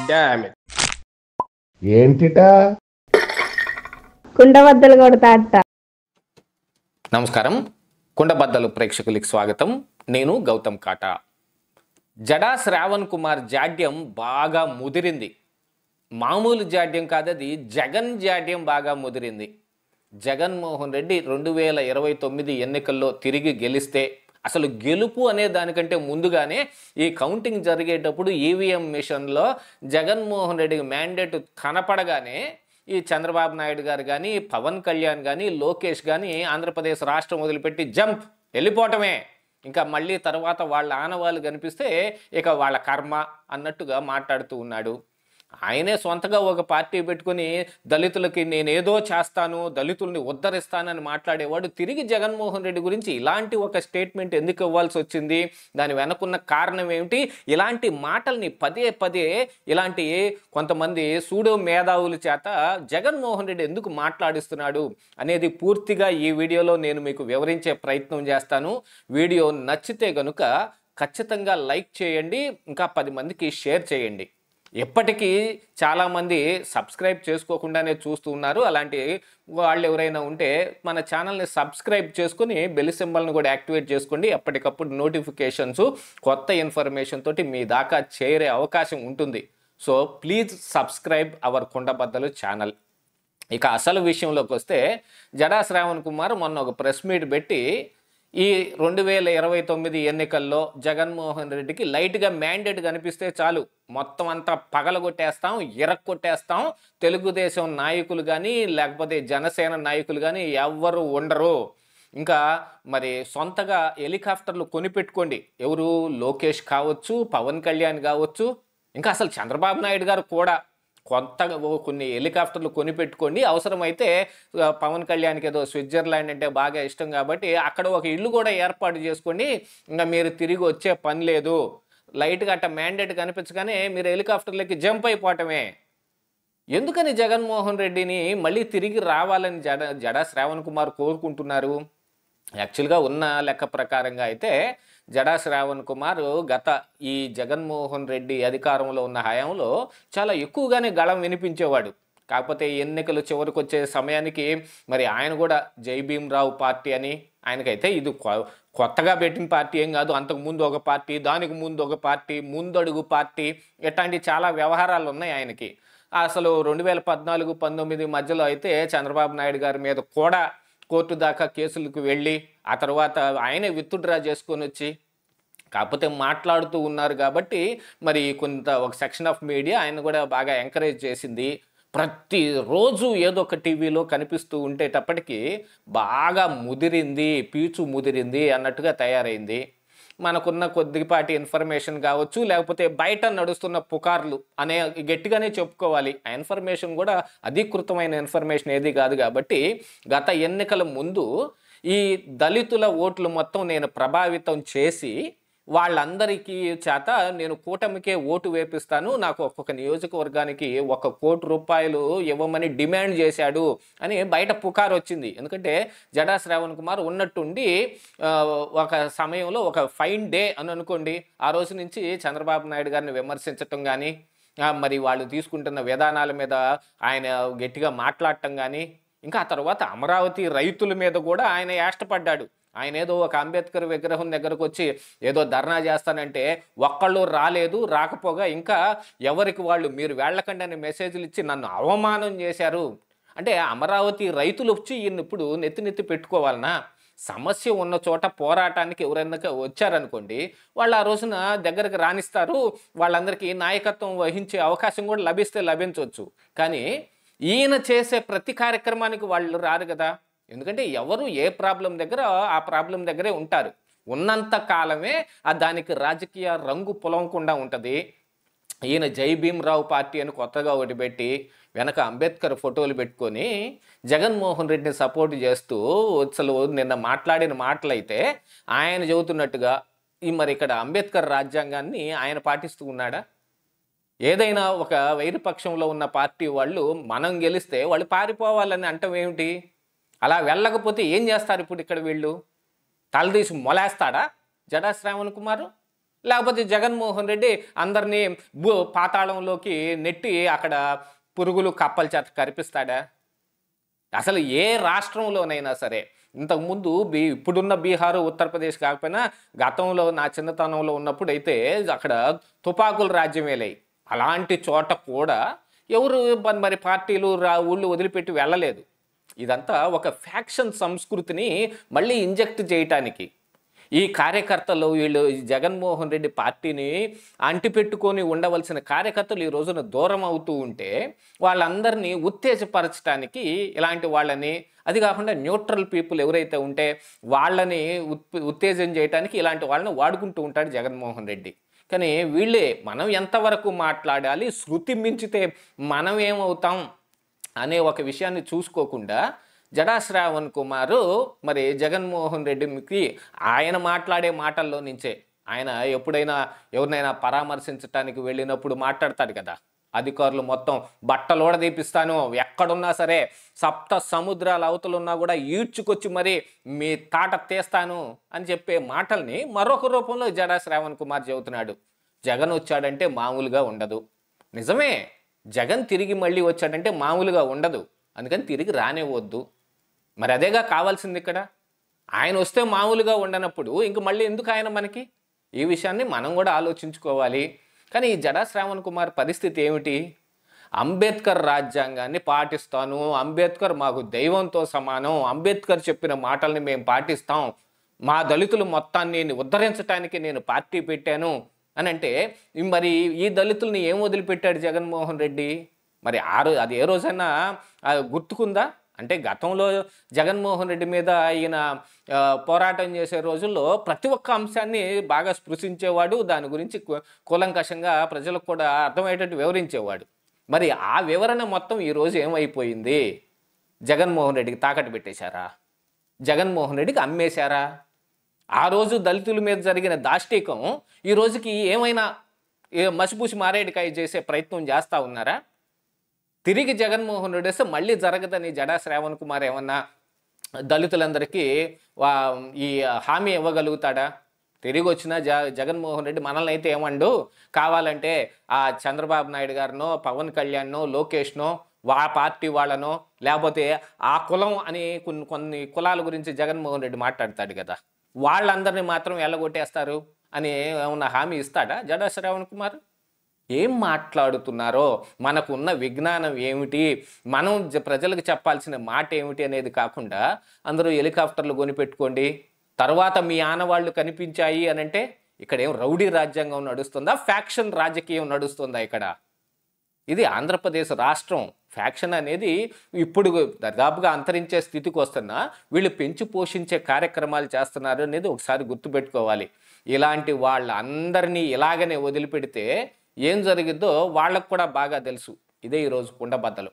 Damn it. ఏంటిటా కుండబద్దలు కొడతా అట్ట. నమస్కారం, కుండబద్దలు ప్రేక్షకులకి స్వాగతం. నేను గౌతమ్ కాటా. జడా శ్రావణ్ కుమార్ జాడ్యం బాగా ముదిరింది. మామూలు జాడ్యం కాదది, జగన్ జాడ్యం బాగా ముదిరింది. జగన్మోహన్ రెడ్డి 2029 ఎన్నికల్లో తిరిగి గెలిస్తే, అసలు గెలుపు అనే దానికంటే ముందుగానే ఈ కౌంటింగ్ జరిగేటప్పుడు ఈవీఎం మిషన్లో జగన్మోహన్ రెడ్డికి మ్యాండేట్ కనపడగానే ఈ చంద్రబాబు నాయుడు గారు కానీ, పవన్ కళ్యాణ్ కానీ, లోకేష్ కానీ ఆంధ్రప్రదేశ్ రాష్ట్రం వదిలిపెట్టి జంప్ వెళ్ళిపోవటమే. ఇంకా మళ్ళీ తర్వాత వాళ్ళ ఆనవాళ్ళు కనిపిస్తే ఇక వాళ్ళ కర్మ అన్నట్టుగా మాట్లాడుతూ ఉన్నాడు. ఆయనే సొంతగా ఒక పార్టీ పెట్టుకుని దళితులకి నేనేదో చేస్తాను, దళితుల్ని ఉద్ధరిస్తానని మాట్లాడేవాడు తిరిగి జగన్మోహన్ రెడ్డి గురించి ఇలాంటి ఒక స్టేట్మెంట్ ఎందుకు ఇవ్వాల్సి వచ్చింది? దాని వెనకున్న కారణం ఏమిటి? ఇలాంటి మాటల్ని పదే పదే ఇలాంటి కొంతమంది సూడో మేధావుల చేత జగన్మోహన్ రెడ్డి ఎందుకు మాట్లాడిస్తున్నాడు అనేది పూర్తిగా ఈ వీడియోలో నేను మీకు వివరించే ప్రయత్నం చేస్తాను. వీడియో నచ్చితే కనుక ఖచ్చితంగా లైక్ చేయండి, ఇంకా 10 మందికి షేర్ చేయండి. ఎప్పటికీ చాలామంది సబ్స్క్రైబ్ చేసుకోకుండానే చూస్తూ ఉన్నారు. అలాంటి వాళ్ళు ఎవరైనా ఉంటే మన ఛానల్ని సబ్స్క్రైబ్ చేసుకుని బెల్ సింబల్ని కూడా యాక్టివేట్ చేసుకోండి. ఎప్పటికప్పుడు నోటిఫికేషన్స్, కొత్త ఇన్ఫర్మేషన్ తోటి మీ దాకా చేరే అవకాశం ఉంటుంది. So please subscribe our Kundabaddalu channel. ఇక అసలు విషయంలోకి వస్తే, జడా శ్రావణ్ కుమార్ మొన్న ఒక ప్రెస్ మీట్ పెట్టి ఈ 2029 ఎన్నికల్లో జగన్మోహన్ రెడ్డికి లైట్గా మ్యాండేట్ కనిపిస్తే చాలు, మొత్తం అంతా పగలగొట్టేస్తాం, ఇరక్కొట్టేస్తాం, తెలుగుదేశం నాయకులు కానీ లేకపోతే జనసేన నాయకులు కానీ ఎవ్వరు ఉండరు, ఇంకా మరి సొంతగా హెలికాప్టర్లు కొనిపెట్టుకోండి, ఎవరు లోకేష్ కావచ్చు, పవన్ కళ్యాణ్ కావచ్చు, ఇంకా అసలు చంద్రబాబు నాయుడు గారు కూడా కొత్తగా కొన్ని హెలికాప్టర్లు కొనిపెట్టుకోండి. అవసరమైతే పవన్ కళ్యాణ్కి ఏదో స్విట్జర్లాండ్ అంటే బాగా ఇష్టం కాబట్టి అక్కడ ఒక ఇల్లు కూడా ఏర్పాటు చేసుకోండి. ఇంకా మీరు తిరిగి వచ్చే పని లేదు. లైట్గా అట్ట మ్యాండేట్ కనిపించగానే మీరు హెలికాప్టర్లకి జంప్ అయిపోవటమే. ఎందుకని జగన్మోహన్ రెడ్డిని మళ్ళీ తిరిగి రావాలని జడా శ్రావణ్ కుమార్ కోరుకుంటున్నారు? యాక్చువల్గా ఉన్న లెక్క ప్రకారంగా అయితే జడా శ్రావణ్ కుమార్ గత ఈ జగన్మోహన్ రెడ్డి అధికారంలో ఉన్న హయాంలో చాలా ఎక్కువగానే గళం వినిపించేవాడు. కాకపోతే ఎన్నికలు చివరికి వచ్చే సమయానికి మరి ఆయన కూడా జై భీమ్రావు పార్టీ అని, ఆయనకైతే ఇది కొత్తగా పెట్టిన పార్టీ ఏం కాదు, అంతకుముందు ఒక పార్టీ, దానికి ముందు ఒక పార్టీ, ముందడుగు పార్టీ, ఇట్లాంటి చాలా వ్యవహారాలు ఉన్నాయి ఆయనకి. అసలు 2014-19 మధ్యలో అయితే చంద్రబాబు నాయుడు గారి మీద కూడా కోర్టు దాకా కేసులకు వెళ్ళి ఆ తర్వాత ఆయనే విత్డ్రా చేసుకొని వచ్చి, కాకపోతే మాట్లాడుతూ ఉన్నారు కాబట్టి మరి కొంత ఒక సెక్షన్ ఆఫ్ మీడియా ఆయన కూడా బాగా ఎంకరేజ్ చేసింది. ప్రతిరోజు ఏదో ఒక టీవీలో కనిపిస్తూ ఉండేటప్పటికీ బాగా ముదిరింది, పీచు ముదిరింది అన్నట్టుగా తయారైంది. మనకున్న కొద్దిపాటి ఇన్ఫర్మేషన్ కావచ్చు, లేకపోతే బయట నడుస్తున్న పుకార్లు అనే గట్టిగానే చెప్పుకోవాలి. ఆ ఇన్ఫర్మేషన్ కూడా అధికృతమైన ఇన్ఫర్మేషన్ ఏది కాదు కాబట్టి గత ఎన్నికల ముందు ఈ దళితుల ఓట్లు మొత్తం నేను ప్రభావితం చేసి వాళ్ళందరికీ చేత నేను కూటమికే ఓటు వేపిస్తాను, నాకు ఒక్కొక్క నియోజకవర్గానికి 1 కోటి రూపాయలు ఇవ్వమని డిమాండ్ చేశాడు అని బయట పుకారు వచ్చింది. ఎందుకంటే జడా శ్రావణ్ కుమార్ ఉన్నట్టుండి ఒక సమయంలో ఒక ఫైన్ డే అని అనుకోండి, ఆ రోజు నుంచి చంద్రబాబు నాయుడు గారిని విమర్శించటం కానీ, మరి వాళ్ళు తీసుకుంటున్న విధానాల మీద ఆయన గట్టిగా మాట్లాడటం కానీ, ఇంకా ఆ తర్వాత అమరావతి రైతుల మీద కూడా ఆయన యాష్టపడ్డాడు. ఆయన ఏదో ఒక అంబేద్కర్ విగ్రహం దగ్గరకు వచ్చి ఏదో ధర్నా చేస్తానంటే ఒక్కళ్ళు రాలేదు, రాకపోగా ఇంకా ఎవరికి వాళ్ళు మీరు వెళ్ళకండి అని మెసేజ్లు ఇచ్చి నన్ను అవమానం చేశారు అంటే అమరావతి రైతులు వచ్చి ఈయన ఇప్పుడు నెత్తి పెట్టుకోవాలనా? సమస్య ఉన్న చోట పోరాటానికి ఎవరైనా వచ్చారనుకోండి, వాళ్ళు ఆ రోజున దగ్గరకు రాణిస్తారు, వాళ్ళందరికీ నాయకత్వం వహించే అవకాశం కూడా లభించవచ్చు. కానీ ఈయన చేసే ప్రతి కార్యక్రమానికి వాళ్ళు రారు కదా. ఎందుకంటే ఎవరు ఏ ప్రాబ్లం దగ్గర ఆ ప్రాబ్లం దగ్గరే ఉంటారు. ఉన్నంత కాలమే దానికి రాజకీయ రంగు పొలవకుండా ఉంటుంది. ఈయన జై భీమ్రావు పార్టీ అని కొత్తగా ఒకటి పెట్టి వెనక అంబేద్కర్ ఫోటోలు పెట్టుకొని జగన్మోహన్ రెడ్డిని సపోర్ట్ చేస్తూ అసలు నిన్న మాట్లాడిన మాటలైతే ఆయన చెబుతున్నట్టుగా మరి ఇక్కడ అంబేద్కర్ రాజ్యాంగాన్ని ఆయన పాటిస్తూ ఉన్నాడా? ఏదైనా ఒక వైరుపక్షంలో ఉన్న పార్టీ వాళ్ళు మనం గెలిస్తే వాళ్ళు పారిపోవాలని అంటాం ఏమిటి? అలా వెళ్ళకపోతే ఏం చేస్తారు ఇప్పుడు ఇక్కడ వీళ్ళు? తలదీసి మొలేస్తాడా జడా శ్రావణ్ కుమార్? లేకపోతే జగన్మోహన్ రెడ్డి అందరినీ పాతాళంలోకి నెట్టి అక్కడ పురుగులు కప్పల చేత కరిపిస్తాడా? అసలు ఏ రాష్ట్రంలోనైనా సరే ఇంతకుముందు ఇప్పుడున్న బీహారు ఉత్తరప్రదేశ్ కాకపోయినా గతంలో నా చిన్నతనంలో ఉన్నప్పుడు అయితే అక్కడ తుపాకుల రాజ్యమేలే. అలాంటి చోట కూడా ఎవరు మరి పార్టీలు ఊళ్ళు వదిలిపెట్టి వెళ్ళలేదు. ఇదంతా ఒక ఫ్యాక్షన్ సంస్కృతిని మళ్ళీ ఇంజెక్ట్ చేయటానికి ఈ కార్యకర్తలు వీళ్ళు జగన్మోహన్ రెడ్డి పార్టీని అంటిపెట్టుకొని ఉండవలసిన కార్యకర్తలు ఈ రోజున దూరం అవుతూ ఉంటే వాళ్ళందరినీ ఉత్తేజపరచడానికి ఇలాంటి వాళ్ళని, అది కాకుండా న్యూట్రల్ పీపుల్ ఎవరైతే ఉంటే వాళ్ళని ఉత్తేజం చేయడానికి ఇలాంటి వాళ్ళని వాడుకుంటూ ఉంటాడు జగన్మోహన్ రెడ్డి. కానీ వీళ్ళే మనం ఎంతవరకు మాట్లాడాలి, శృతి మించితే మనం ఏమవుతాం అనే ఒక విషయాన్ని చూసుకోకుండా జడా శ్రావణ్ కుమార్ మరి జగన్మోహన్ రెడ్డికి ఆయన మాట్లాడే మాటల్లో నుంచే, ఆయన ఎప్పుడైనా ఎవరినైనా పరామర్శించడానికి వెళ్ళినప్పుడు మాట్లాడతాడు కదా, అధికారులు మొత్తం బట్టలోడ దీపిస్తాను, ఎక్కడున్నా సరే సప్త సముద్రాల అవతలున్నా కూడా ఈడ్చుకొచ్చి మరి మీ తాట తీస్తాను అని చెప్పే మాటల్ని మరొక రూపంలో జడా శ్రావణ్ కుమార్ చెబుతున్నాడు. జగన్ వచ్చాడంటే మామూలుగా ఉండదు. నిజమే, జగన్ తిరిగి మళ్ళీ వచ్చాడంటే మామూలుగా ఉండదు. అందుకని తిరిగి రానివ్వద్దు. మరి అదేగా కావాల్సింది ఇక్కడ. ఆయన వస్తే మామూలుగా ఉండనప్పుడు ఇంక మళ్ళీ ఎందుకు ఆయన మనకి? ఈ విషయాన్ని మనం కూడా ఆలోచించుకోవాలి. కానీ ఈ జడా శ్రావణ్ కుమార్ పరిస్థితి ఏమిటి? అంబేద్కర్ రాజ్యాంగాన్ని పాటిస్తాను, అంబేద్కర్ మాకు దైవంతో సమానం, అంబేద్కర్ చెప్పిన మాటల్ని మేము పాటిస్తాం, మా దళితులు మొత్తాన్ని ఉద్ధరించడానికి నేను పార్టీ పెట్టాను అని అంటే మరి ఈ దళితుల్ని ఏం వదిలిపెట్టాడు జగన్మోహన్ రెడ్డి? మరి అది ఏ రోజైనా గుర్తుకుందా? అంటే గతంలో జగన్మోహన్ రెడ్డి మీద ఈయన పోరాటం చేసే రోజుల్లో ప్రతి ఒక్క అంశాన్ని బాగా స్పృశించేవాడు, దాని గురించి కూలంకషంగా ప్రజలకు కూడా అర్థమయ్యేటట్టు వివరించేవాడు. మరి ఆ వివరణ మొత్తం ఈరోజు ఏమైపోయింది? జగన్మోహన్ రెడ్డికి తాకట్టు పెట్టేశారా? జగన్మోహన్ రెడ్డికి అమ్మేశారా? ఆ రోజు దళితుల మీద జరిగిన దాష్టీకం ఈ రోజుకి ఏమైనా మసిపూసి మారేడుకాయ చేసే ప్రయత్నం చేస్తూ ఉన్నారా? తిరిగి జగన్మోహన్ రెడ్డి వస్తే మళ్ళీ జరగదని జడా శ్రావణ్ కుమార్ ఏమన్నా దళితులందరికీ ఈ హామీ ఇవ్వగలుగుతాడా? తిరిగి వచ్చిన జగన్మోహన్ రెడ్డి మనల్ని అయితే ఏమండు, కావాలంటే ఆ చంద్రబాబు నాయుడు గారినో, పవన్ కళ్యాణ్నో, లోకేష్నో, పార్టీ వాళ్ళనో, లేకపోతే ఆ కులం అని కొన్ని కులాల గురించి జగన్మోహన్ రెడ్డి మాట్లాడతాడు కదా, వాళ్ళందరినీ మాత్రం ఎల్లగొట్టేస్తారు అని ఏమన్నా హామీ ఇస్తాడా జడా శ్రావణ్ కుమార్? ఏం మాట్లాడుతున్నారో, మనకున్న విజ్ఞానం ఏమిటి, మనం ప్రజలకు చెప్పాల్సిన మాట ఏమిటి అనేది కాకుండా అందరూ హెలికాప్టర్లు కొనిపెట్టుకోండి, తర్వాత మీ ఆనవాళ్లు కనిపించాయి అని అంటే ఇక్కడ ఏం రౌడీ రాజ్యాంగం నడుస్తుందా, ఫ్యాక్షన్ రాజకీయం నడుస్తుందా ఇక్కడ? ఇది ఆంధ్రప్రదేశ్ రాష్ట్రం. ఫ్యాక్షన్ అనేది ఇప్పుడు దాదాపుగా అంతరించే స్థితికి వస్తున్నా వీళ్ళు పెంచి పోషించే కార్యక్రమాలు చేస్తున్నారు అనేది ఒకసారి గుర్తుపెట్టుకోవాలి. ఇలాంటి వాళ్ళందరినీ ఇలాగనే వదిలిపెడితే ఏం జరిగిద్దో వాళ్ళకు కూడా బాగా తెలుసు. ఇదే ఈరోజు కుండబద్దలు.